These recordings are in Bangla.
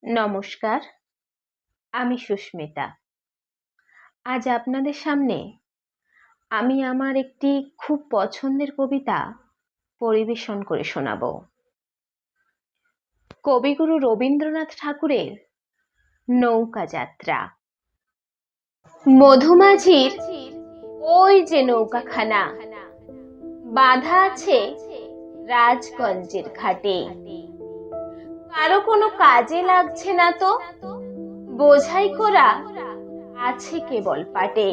নমস্কার, আমি সুস্মিতা। আজ আপনাদের সামনে আমি আমার একটি খুব পছন্দের কবিতা পরিবেশন করে শোনাব। কবিগুরু রবীন্দ্রনাথ ঠাকুরের নৌকা যাত্রা। মধুমাঝির ওই যে নৌকাখানা বাঁধা আছে রাজগঞ্জের ঘাটে, কারো কোনো কাজে লাগছে না তো, বোঝাই করা আছে কেবল পাটে।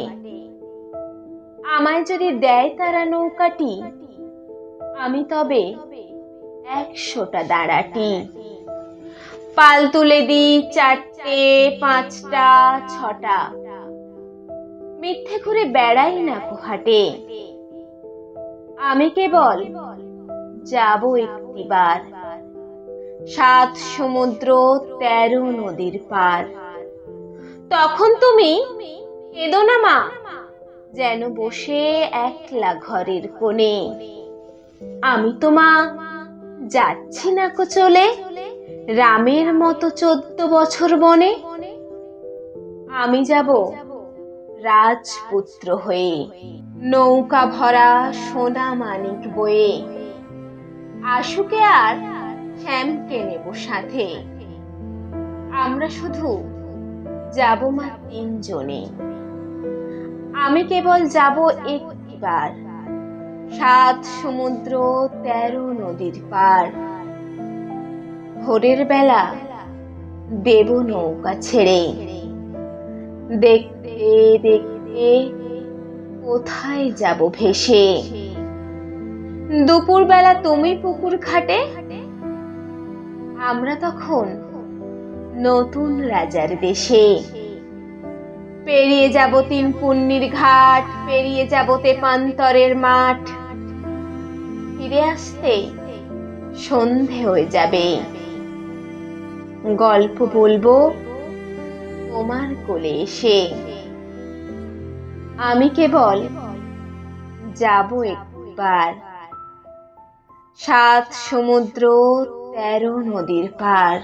আমায় যদি দেয় তারা নৌকাটি, আমি তবে 100টা দাঁড়াটি। পাল তুলে দিই 4টে 5টা 6টা, মিথ্যে ঘুরে বেড়াই না কোহাটে। আমি কেবল যাব একটিবার 7 সমুদ্র 13 নদীর পার। তখন তুমি কেঁদো না মা, যেন বসে একলা ঘরের কোণে। আমি তো মা যাচ্ছি না কো চলে, রামের মতো 14 বছর বনে। আমি যাব রাজপুত্র হয়ে, নৌকা ভরা সোনা মানিক বয়ে। আশুকে আর শ্যামকে নেব সাথে, আমরা শুধু যাব মা 3 জনে। আমি কেবল যাব একটিবার 7 সমুদ্র 13 নদীর পার। ভোরের বেলা দেব নৌকা ছেড়ে, দেখতে দেখতে কোথায় যাব ভেসে। দুপুর বেলা তুমি পুকুর ঘাটে, আমরা তখন নতুন রাজার দেশে। পেরিয়ে যাব 3 পুণ্যির ঘাট, পেরিয়ে যাব তেপান্তরের মাঠ। ফিরে আসতে সন্ধে হয়ে যাবে, গল্প বলবো তোমার কোলে এসে। আমি কেবল যাব একবার 7 সমুদ্র 13 নদীর পার।